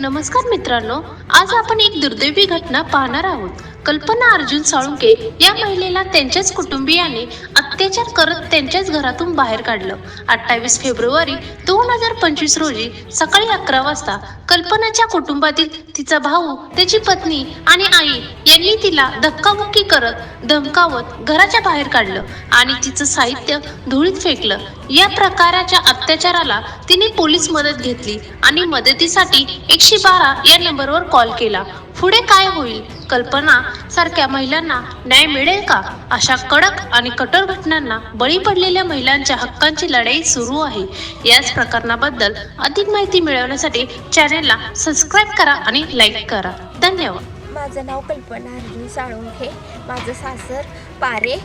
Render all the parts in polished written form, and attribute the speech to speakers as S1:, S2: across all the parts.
S1: नमस्कार मित्रांनो, आज आपण एक दुर्दैवी घटना पाहणार आहोत. कल्पना अर्जुन साळुंके या महिलेला त्यांच्याच कुटुंबियाने अत्याचार करत त्यांच्याच घरातून बाहेर काढलं. 28 फेब्रुवारी 2025 रोजी सकाळी 11 वाजता कल्पनाच्या कुटुंबातील तिचा भाऊ, त्याची पत्नी आणि आई यांनी तिला धक्काबुक्की करत धमकावत घराच्या बाहेर काढलं आणि तिचं साहित्य धुळीत फेकलं. या प्रकाराच्या अत्याचाराला तिने पोलीस मदत घेतली आणि मदतीसाठी 112 या नंबरवर कॉल केला. पुढे काय होईल? कल्पना सारख्या महिलांना न्याय मिळेल का? अशा कडक आणि कठोर घटनांना बळी पडलेल्या महिलांच्या हक्कांची लढाई सुरू आहे. याच प्रकरणाबद्दल अधिक माहिती मिळवण्यासाठी चॅनेलला सबस्क्राईब करा आणि लाईक करा. धन्यवाद.
S2: माझं नाव कल्पना अर्जुन साळुंखे. माझं सासर पारे.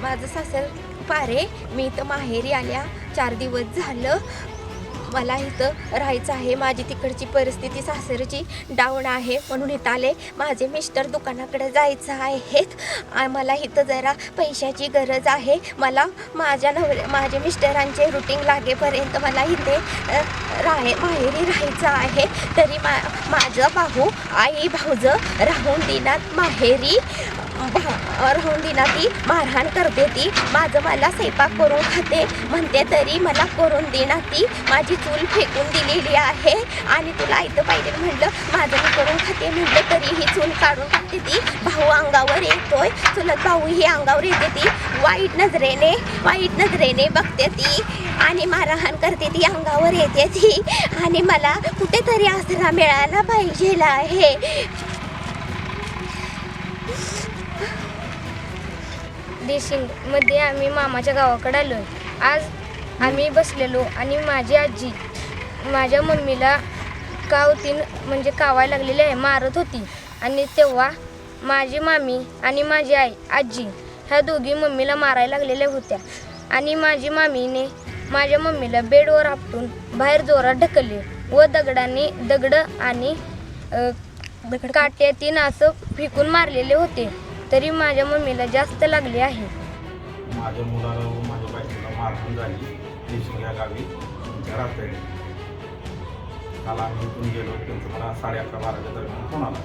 S2: माझं सासर पारे. मी इथं माहेरी आल्या 4 दिवस झालं. मला इथं राहायचं आहे. माझी तिकडची परिस्थिती सासरची डाऊन आहे म्हणून इथं आले. माझे मिस्टर दुकानाकडे जायचं आहेत. मला इथं जरा पैशाची गरज आहे. मला माझ्या मिस्टरांचे रुटीन लागेपर्यंत मला इथे माहेरी राहायचं आहे. तरी माझं भाऊ आई भाऊजं राहून दिनात माहेरी राहून दिना ती मारहाण करते. ती मला स्वयंपाक करून खाते म्हणते तरी मला करून देणार. ती माझी चूल फेकून दिलेली आहे आणि तुला इथं पाहिजे म्हटलं माझं मी करून खाते म्हटलं तरी ही चूल काढून टाकते. ती भाऊ अंगावर येतोय. चुलत भाऊ ही अंगावर येते. ती वाईट नजरेने बघते ती आणि मारहाण करते. ती अंगावर येते ती आणि मला कुठेतरी आसरा मिळाला पाहिजे आहे. देशिंगमध्ये आम्ही मामाच्या गावाकडे आलो. आज आम्ही बसलेलो आणि माझी आजी माझ्या मम्मीला म्हणजे कावायला लागलेली आहे, मारत होती. आणि तेव्हा माझी मामी आणि माझी आजी ह्या दोघी मम्मीला मारायला लागलेल्या होत्या. आणि माझी मामीने माझ्या मम्मीला बेडवर आपटून बाहेर जोरात ढकलले व दगड आणि काट्यातीन असं फेकून मारलेले होते. तरी माझ्या मम्मीला जास्त लागले आहे.
S3: माझ्या मुलाला व माझ्या बायकोला मारहाण झाली देशिंग या गावी घरात. काल आम्ही इथून गेलो. त्यांचं मला 11:30-12च्या दरम्यान फोन आला.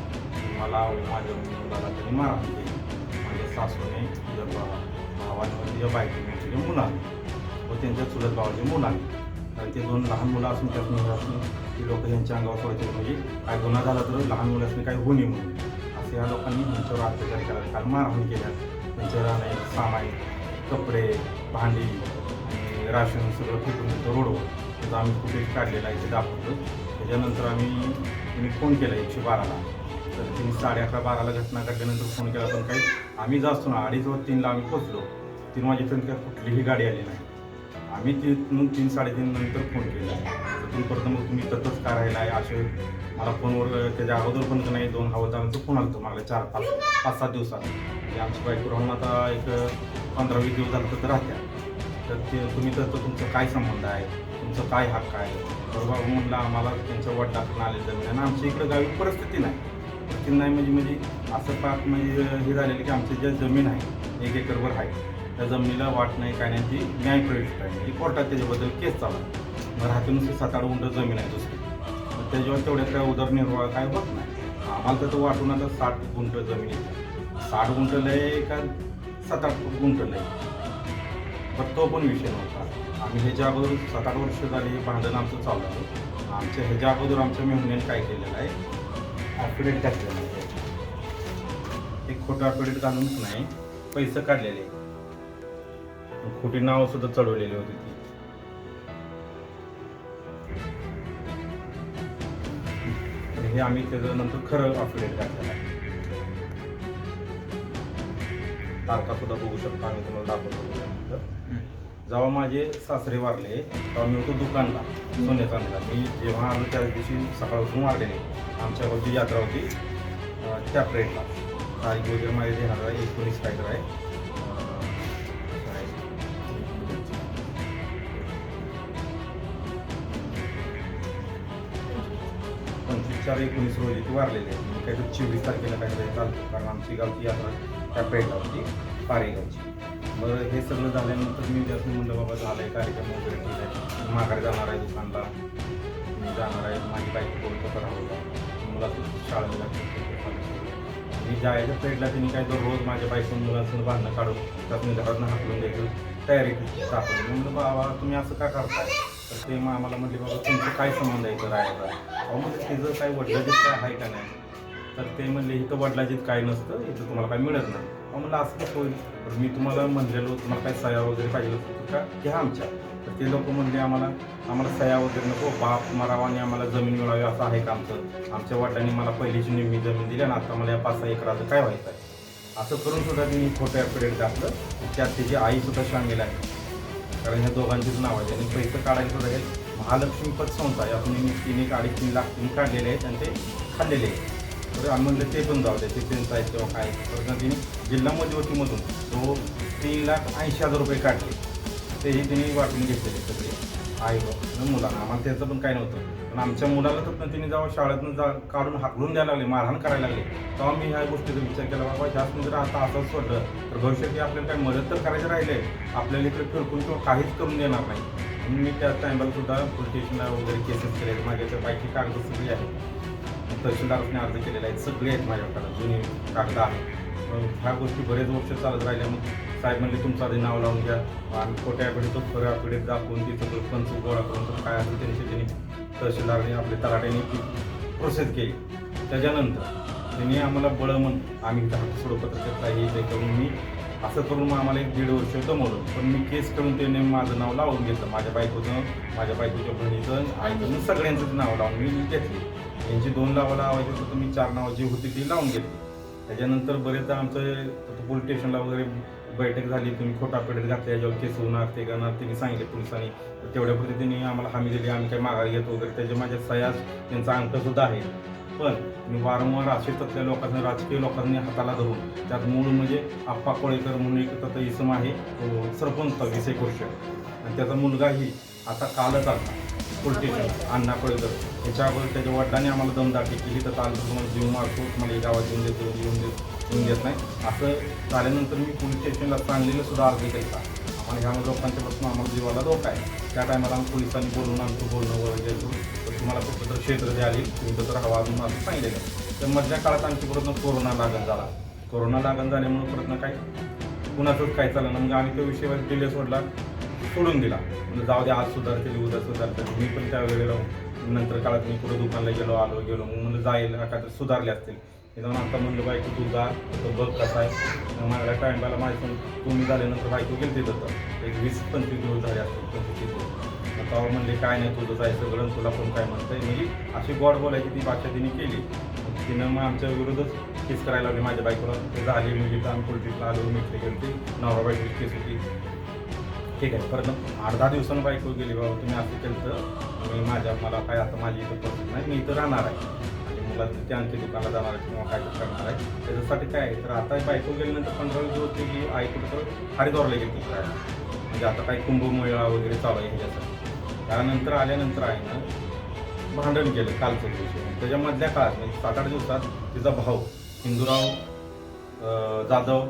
S3: मला व माझ्या मुलाला त्यांनी मारहाण केली. माझ्या सासूने तिच्या भावाने व तिच्या बायकोने तिच्या मुलाने व त्यांच्या चुलत भावाची मुलाने आणि ते 2 लहान मुलं असून त्यातून ती लोक यांच्या अंगावर पडते. म्हणजे काय गुन्हा झाला तर लहान मुलांनी काही होऊ नये म्हणून असे या लोकांनी त्यांच्यावर अत्याचार केला. काल मारहाण केल्या. त्यांच्यावर अनेक सामान, कपडे, भांडी आणि राशन सगळं फेकून देतो रोडवर. त्याचा आम्ही कुठे काढलेला आहे ते दाखवतो. त्याच्यानंतर तिने फोन केला 112ला. तर तिने 11:30-12ला घटना घडल्यानंतर फोन केला. पण काही आम्ही जास्त ना 2:30 व 3ला आम्ही पोचलो. 3 वाजेपर्यंत काय कुठलीही गाडी आली नाही. आम्ही तिथून 3-3:30 नंतर फोन केला. तिथून परत मग तुम्ही तसंच का राहिला आहे असे मला फोनवर त्याच्या अगोदर पण नाही 2 हवालदारांचा फोन आला होता मागल्या 4-5-7 दिवसात. की आमची बायको राहून आता एक 15-20 दिवस झालं तर राहत्या. तर तुम्ही तर तुमचं काय संबंध आहे, तुमचं काय हक्क आहे? बरोबर म्हणलं आम्हाला त्यांच्या वडिलांकडून आलेलं जमीन आहे ना. आमच्या इकडं गावी परिस्थिती नाही म्हणजे असं पाक म्हणजे हे झालेलं की आमची ज्या जमीन आहे 1 एकरवर आहे त्या जमिनीला वाट नाही काय नाही. ती न्यायप्रविष्ट आहे. म्हणजे कोर्टात त्याच्याबद्दल केस चालू आहे. मग राहते नुसते 7-8 गुंठ जमीन आहे दुसरी. मग त्याच्यावर तेवढ्यात काय उदरनिर्वाह काय होत नाही. आम्हाला तर वाटून आता 60 गुंठ जमीन येते. 60 गुंठ लय का 7-8 गुंठ लय. पण तो पण विषय नव्हता. आम्ही ह्याच्या अगोदर 7-8 वर्ष झाली भांडण आमचं चालू आहे. आमच्या ह्याच्या अगोदर आमच्या मेहुण्याने काय केलेलं आहे, ॲफिडेविट टाकलेलं आहे. एक खोटं ॲफिडेविट घालून नाही पैसे काढलेले, खोटी नावं सुद्धा चढवलेली होती ती. हे आम्ही त्याच्यानंतर खरं ॲफिडेविट टाकलेलं आहे. तारखा सुद्धा बघू शकतो आम्ही तुम्हाला दाखवतो. जेव्हा माझे सासरे वारले तेव्हा मी होतो दुकानला सोन्या चांदीला. मी जेव्हा आलो त्या दिवशी सकाळपासून वारलेले. आमच्या गावची यात्रा होती त्या प्रेटला. तारीख वगैरे माझे देणार आहे 19 काहीतरी आहे. 25/4/19 रोजी ती वारलेली आहे. काहीतरी 24 तारखेला काहीतरी चालतं कारण आमची गावची यात्रा त्या पेटला होती पारेगावची. बरं हे सगळं झाल्यानंतर मी त्याचं म्हणलं बाबा झालं आहे कार्यक्रम वगैरे ठीक आहे माघारी जाणार आहे दुकानला. मी जाणार आहे, माझी बाईक बोलतो राहू मुला शाळेला मी जायच्या पेडला त्यांनी काय दररोज माझ्या बाईकून मुलांसोबत भांडणं काढून त्यात मी घरातून हाकलून द्यायचं तयारी दाखवली. मी म्हणलं बाबा तुम्ही असं का करताय? तर ते आम्हाला म्हटले बाबा तुमचं काय संबंध आहे इथं राहायला? अहो म्हणजे तिचं काय वडिलाचीत काय आहे का नाही? तर ते म्हणले इथं वडिलाचीत काय नसतं, इथं तुम्हाला काय मिळत नाही. अहो म्हणलं असं कसं होईल? तर मी तुम्हाला म्हणलेलो तुम्हाला काय सह्या वगैरे पाहिजे होतं का घ्या आमच्या. तर ते लोक म्हणले आम्हाला सह्या वगैरे नको, बाप मरावाने आम्हाला जमीन मिळावी असं आहे का आमचं? आमच्या वडिलांनी मला पहिलीची निम्मी जमीन दिली आणि आता मला या 5-6 एकराचं काय व्हायचं आहे? असं करून सुद्धा त्यांनी खोटं ॲफिडेविट टाकलं. त्यात त्याची आईसुद्धा शामिल आहे, कारण ह्या दोघांचीच नाव आहे. त्यांनी पैसे काढायला सुद्धा हे महालक्ष्मी पतसंस्था यातून 3-2.5 लाख त्यांनी काढलेले आहेत आणि ते खाल्लेले आहेत. तर आम्ही म्हणलं ते पण जाऊ द्या, ते त्यांचं आहे तेव्हा काय. तर त्यांनी जिल्हा मध्यवर्तीमधून तो 3,80,000 रुपये काढले, तेही त्यांनी वाटून घेतलेले सगळे आई बाबा मुलांना. आम्हाला त्याचं पण काय नव्हतं. पण आमच्या मुलाला तर त्यांनी जेव्हा शाळेतून काढून हाकलून द्यायला लागले, मारहाण करायला लागले, तेव्हा मी ह्या गोष्टीचा विचार केला बाबा जास्त जर आता असंच सोडलं तर भविष्यात आपल्याला काय मदत तर करायचं राहिले, आपल्याला इकडे फिरकून किंवा काहीच करून देणार नाही. म्हणून मी त्या टायमाला सुद्धा पोलीस स्टेशनला वगैरे केसेस केले आहेत. माझ्या त्या बाईकची कागद सगळी आहेत, तहसीलदारांनी अर्ज केलेला आहे, सगळे आहेत माझ्याकडे जुनी कागद आहेत. ह्या गोष्टी बरेच वर्ष चालत राहिल्या. मग साहेब म्हणले तुमचं आधी नाव लावून घ्या. आणि खोट्या पिढीचं खऱ्या पिढीत दाखवून तिचं तो पंच गोळा करून तर काय असेल त्यांनी तहसीलदारने आपले तलाट्याने ती प्रोसेस केली. त्याच्यानंतर त्यांनी आम्हाला बळं म्हणून आम्ही सोडपत्र हे ते करून मी असं करून मग आम्हाला 1-1.5 वर्ष गमवलं. पण मी केस करून त्याने माझं नाव लावून घेतलं, माझ्या बायकोच्या बहिणीचं आईचं सगळ्यांचं नाव लावून मी घेतली. यांची 2 नावं लावायची होतं तर मी 4 नावं जी होती ती लावून घेतली. त्याच्यानंतर बरेचदा आमचं पोलीस स्टेशनला वगैरे बैठक झाली, तुम्ही खोटा पेढीत घातल्या याच्यावर केस होणार ते करणार त्यांनी सांगितले पोलिसांनी. तेवढ्यापुरती त्यांनी आम्हाला हमी दिली, आम्ही काही माघार घेतो वगैरे. त्याच्या माझ्या सह्यास त्यांचा अंकसुद्धा आहे. पण मी वारंवार अशेतातल्या लोकांनी राजकीय लोकांनी हाताला धरून त्यात मूळ म्हणजे आप्पा कोळेकर म्हणून एक तर इसम आहे सरपंच 20 वर्ष आणि त्याचा मुलगाही आता कालच आला पोलीस स्टेशन अण्णा कोळेकर. त्याच्यावर त्याच्या वडिलांनी आम्हाला दमदाटी केली तर चालतं तुम्हाला जीव मारतो, तुम्हाला गावात येऊन देत नाही. असं झाल्यानंतर मी पोलीस स्टेशनला सांगलीला सुद्धा अर्ज केला. आम्हाला ह्या लोकांच्यापासून आम्हाला जीवाला धोका आहे. त्या टायमाला आम्ही पोलिसांनी बोलून आमचं बोलणं वगैरे तर तुम्हाला कुठं तर क्षेत्र द्याली तुम्ही तर हवा अजून असं सांगितलेलं आहे. तर मधल्या काळात आमची परत कोरोना लागण झाला. कोरोना लागण झाल्यामुळे परत काय कुणाचंच काय चाललं ना. मग आम्ही तो विषयावर डिले सोडून दिला. म्हणजे जाऊ दे आज सुधारतील उद्या सुधारतील. मी पण त्या वेळेला नंतर काळात मी पुढे दुकानला गेलो मग म्हणलं जाईल का तर सुधारले असतील. जाऊन आता म्हणलं बायको तू जा बघ कसा आहे. माझ्या टायमाला माझ्या तुम्ही झाल्यानंतर बायको गेली तिथं एक 20-25 दिवस झाले असतील 25 दिवस. तेव्हा म्हणले काय नाही तुझं जायचं सगळं तुला कोण काय म्हणतंय. म्हणजे अशी गोड बोलायची ती भाषा तिने केली. तिनं मग आमच्या विरोधच केस करायला लागली माझ्या बायकोला. ते झाली म्हणजे तर आम्ही पोलिसला आलो मिटले गेली ती नवरा बायकोची केस होती. ठीक आहे. परत 8-10 दिवसानं बायको गेली बाबा तुम्ही असं केलं तर मला काय आता माझी इथं परिस्थिती नाही, मी इथं राहणार आहे आणि मुला तिथे आणखी दुकानाला जाणार आहे किंवा काय करणार आहे. त्याच्यासाठी काय आहे तर आता बायको गेल्यानंतर 15 दिवस की आई कुठं तर हरिद्वारला गेली काय म्हणजे आता काही कुंभमेळा वगैरे चालू आहे ह्याच्यासाठी. त्यानंतर आल्यानंतर आहे ना भांडण केलं कालचं दिवशी. त्याच्यामधल्या काळात म्हणजे 7-8 दिवसात तिचा भाऊ हिंदूराव जाधव,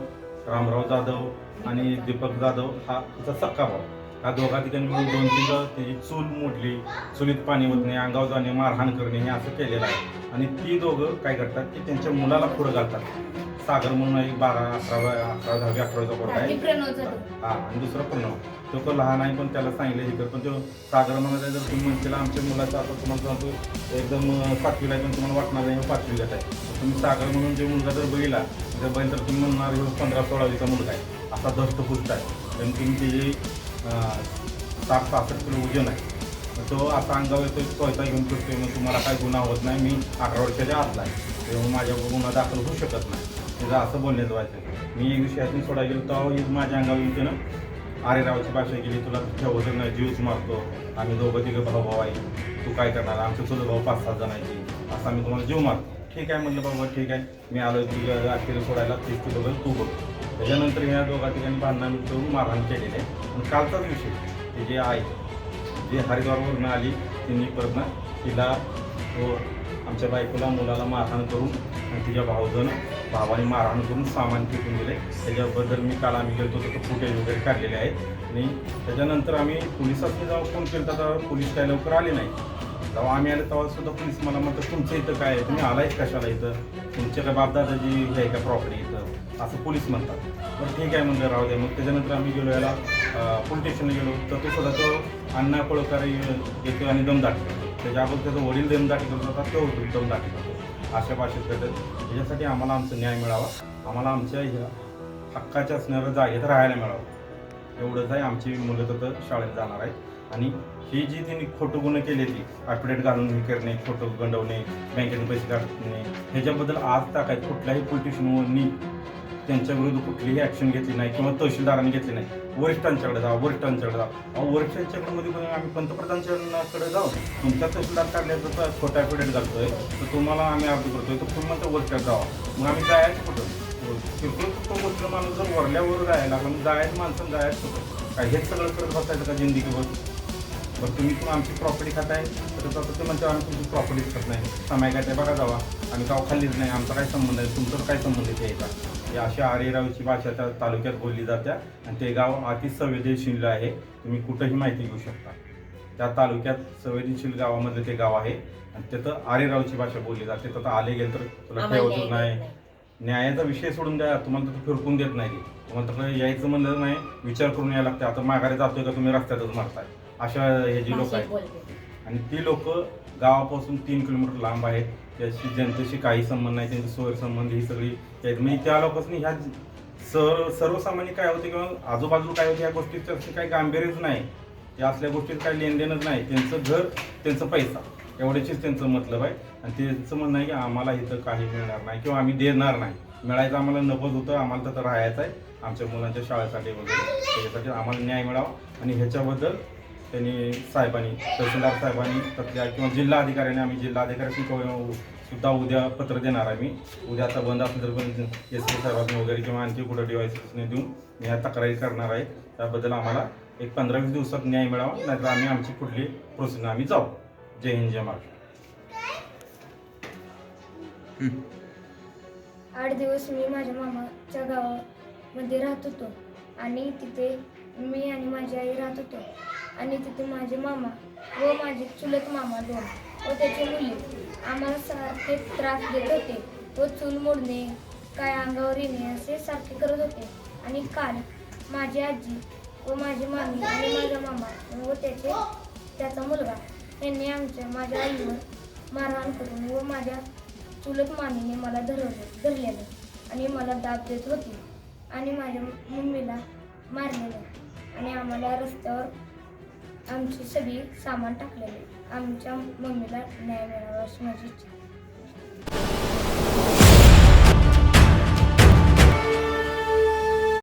S3: रामराव जाधव आणि दीपक जाधव हा तिचा सक्का भाऊ. ह्या दोघा ठिकाणी मिळून 2-3 त्याची चूल मोडली, चुलीत पाणी होत नाही, अंगावर जाणे, मारहाण करणे हे असं केलेलं आहे. आणि ती दोघं काय करतात की त्यांच्या मुलाला पुढं घालतात. सागर म्हणून एक 12-11-10-11चा पोरगा आहे हा आणि दुसरा प्रणव. तो लहान आहे पण त्याला सांगितलं हे कर. पण तो सागर म्हणायचा जर तुम्ही म्हणतेला आमच्या मुलाचं आता तुम्हाला सांगतो एकदम 5वीला आहे पण तुम्हाला वाटणार नाही 5वीला आहे. तुम्ही सागर म्हणून जे मुलगा जर बघितला तर तुम्ही म्हणणार हे 15-16वीचा मुलगा आहे असा धष्टपुष्ट आहे. कारण तुम्ही त्याची 60-65 किलो वजन आहे. तो असा अंगावर येतो कोयता घेऊन फिरतोय मग तुम्हाला काय गुन्हा होत नाही, मी 18 वर्षाच्या आतला आहे तेव्हा माझ्यावर गुन्हा दाखल होऊ शकत नाही. त्याचं असं बोलण्याचं व्हायचं. मी एक विषयातून सोडायला गेलो तेव्हा माझ्या अंगावर येऊन त्यानं आरेरावची भाषा केली, तुला ठेवत नाही जीवच मारतो, आम्ही 2-3 भाऊ आहे, तू काय करणार, आमचे चुलत भाऊ 5-7 जणांची, असं आम्ही तुम्हाला जीव मारतो. ठीक आहे म्हणलं बाबा ठीक आहे मी आलो तुझ्या आरतीला सोडायला 30 किलो तू बघ. त्याच्यानंतर ह्या दोघा ठिकाणी भांडण करून मारहाण केलेले आहे. आणि कालचाच विषय ते जे आहे जे हरिद्वारवरून आली त्यांनी परत ना तिला आमच्या बायकोला मुलाला मारहाण करून आणि तिच्या भावाने मारहाण करून सामान फेकून दिले. त्याच्याबद्दल मी काल आम्ही गेलो होतो फुटेज वगैरे काढलेले आहेत. आणि त्याच्यानंतर आम्ही पोलिसांनी जेव्हा फोन केला तर पोलीस काय लवकर आले नाही. जेव्हा आम्ही आलो तेव्हा सुद्धा पोलीस मला म्हणतात तुमचं इथं काय आहे, तुम्ही आलायच कशाला इथं, तुमच्या काय बापदादाची हे आहे का प्रॉपर्टी इथं, असं पोलीस म्हणतात. बरं ठीक आहे म्हणलं राहू द्या. मग त्याच्यानंतर आम्ही गेलो याला पोलीस स्टेशनला गेलो तर तो सुद्धा तो अण्णा कोळकर येतो आणि दमदाटी करतो. त्याच्या अगोदर त्याचा वडील दमदाटी करत होता, तो दमदाटी करतो. अशा भाषेत करतात. त्याच्यासाठी आम्हाला आमचा न्याय मिळावा, आम्हाला आमच्या ह्या हक्काच्या असणाऱ्या जागेत राहायला मिळावं, एवढंच आहे. आमची मुलं तर शाळेत जाणार आहेत. आणि ही जी त्यांनी खोटं गुन्हे केले ती ॲफिडेट घालून हे करणे, खोटं गंडवणे, बँकेतून पैसे काढणे, ह्याच्याबद्दल आज ताकायत कुठल्याही पोलिटिशियननी त्यांच्या विरुद्ध कुठलीही ॲक्शन घेतली नाही किंवा तहसीलदारांनी घेतली नाही. वरिष्ठांच्याकडे जा, वरिष्ठांच्याकडे जा. वरिष्ठांच्याकडे मध्ये आम्ही पंतप्रधानांच्याकडे जाऊ, तुमच्या तहसीलदार काढल्याचं तर खोटा ॲफिडेट घालतोय तर तुम्हाला आम्ही अर्ज करतोय तर तुम्ही म्हणता वरिष्ठात जावा. मग आम्ही जायचं कुठं? किरकोळ तो गोष्ट माणूस जर वरल्यावर जायला लागला मग जायचं माणसं जायचं कुठं? काय हेच सगळं करत बसायचं का जिंदगीवर? बरं तुम्ही पण आमची प्रॉपर्टी खाताय तर ते म्हणतात आम्ही तुमची प्रॉपर्टीच खात नाही, समाय काय ते बघा जावा, आम्ही गाव खाल्लीच नाही, आमचा काय संबंध आहे, तुमचं काय संबंध आहे यायचा. ही अशी आरेरावची भाषा त्या तालुक्यात बोलली जाते आणि ते गाव अति संवेदनशील आहे. तुम्ही कुठंही माहिती घेऊ शकता. त्या तालुक्यात संवेदनशील गावामधलं ते गाव आहे आणि तिथं आरेरावची भाषा बोलली जाते. तिथं आले गेलं तर तुला ठेवतच नाही. न्यायाचा विषय सोडून द्या, तुम्हाला तर फिरकून देत नाही. तुम्हाला तर यायचं म्हणलं नाही, विचार करून यायला लागते. आता माघारी जातोय का तुम्ही रस्त्यातच मारताय, अशा हे जी लोक आहेत. आणि ती लोक गावापासून 3 किलोमीटर लांब आहेत, त्याशी जनतेशी काही संबंध नाही, त्यांचे सोयी संबंध ही सगळी आहेत. म्हणजे त्या लोकांनी ह्या सर्वसामान्य काय होते किंवा आजूबाजूला काय होते या गोष्टीचं काही गांभीर्यच नाही, या असल्या गोष्टीत काही लेनदेनच नाही. त्यांचं घर, त्यांचा पैसा, एवढ्याचीच त्यांचं मतलब आहे. आणि त्यांचं म्हणणं आहे की आम्हाला इथं काही मिळणार नाही किंवा आम्ही देणार नाही. मिळायचं आम्हाला नकोच होतं, आम्हाला तर राहायचं आहे आमच्या मुलांच्या शाळेसाठी वगैरे, त्याच्यासाठी आम्हाला न्याय मिळावा. आणि ह्याच्याबद्दल त्यांनी साहेबांनी, तहसीलदार साहेबांनी तथल्या किंवा जिल्हा अधिकाऱ्यांनी, आम्ही जिल्हा अधिकाऱ्यांनी सुद्धा उद्या पत्र देणार आहे. मी उद्या आता बंद असलं तर पण SP साहेबांनी वगैरे किंवा आणखी कुठं डिवायसेसने देऊन मी ह्या तक्रारी करणार आहे. त्याबद्दल आम्हाला एक 15-20 दिवसात न्याय मिळावा, नाहीतर आम्ही आमची पुढली प्रोसेस आम्ही जाऊ. जय हिंद, जय महाराष्ट्र.
S4: 8 दिवस मी माझ्या मामाच्या गावामध्ये राहत होतो आणि तिथे मी आणि माझी आई राहत होतो. आणि तिथे माझे मामा व माझे चुलत मामा 2 व त्याची मुली आम्हाला सारखे त्रास देत होते व चूल मोडणे, काय अंगावर येणे असे सारखे करत होते. आणि काल माझी आजी व माझी मामी आणि माझा मामा व त्याचा मुलगा यांनी माझ्या आईवर मारहाण करून व माझ्या चुलत मामीने मला धरलेलं आणि मला दाब देत होती आणि माझ्या मम्मीला मारलेलं आणि आम्हाला रस्त्यावर आमची सगळी सामान टाकलेले. आमच्या मम्मीला न्याय मिळावा अशी माझी इच्छा.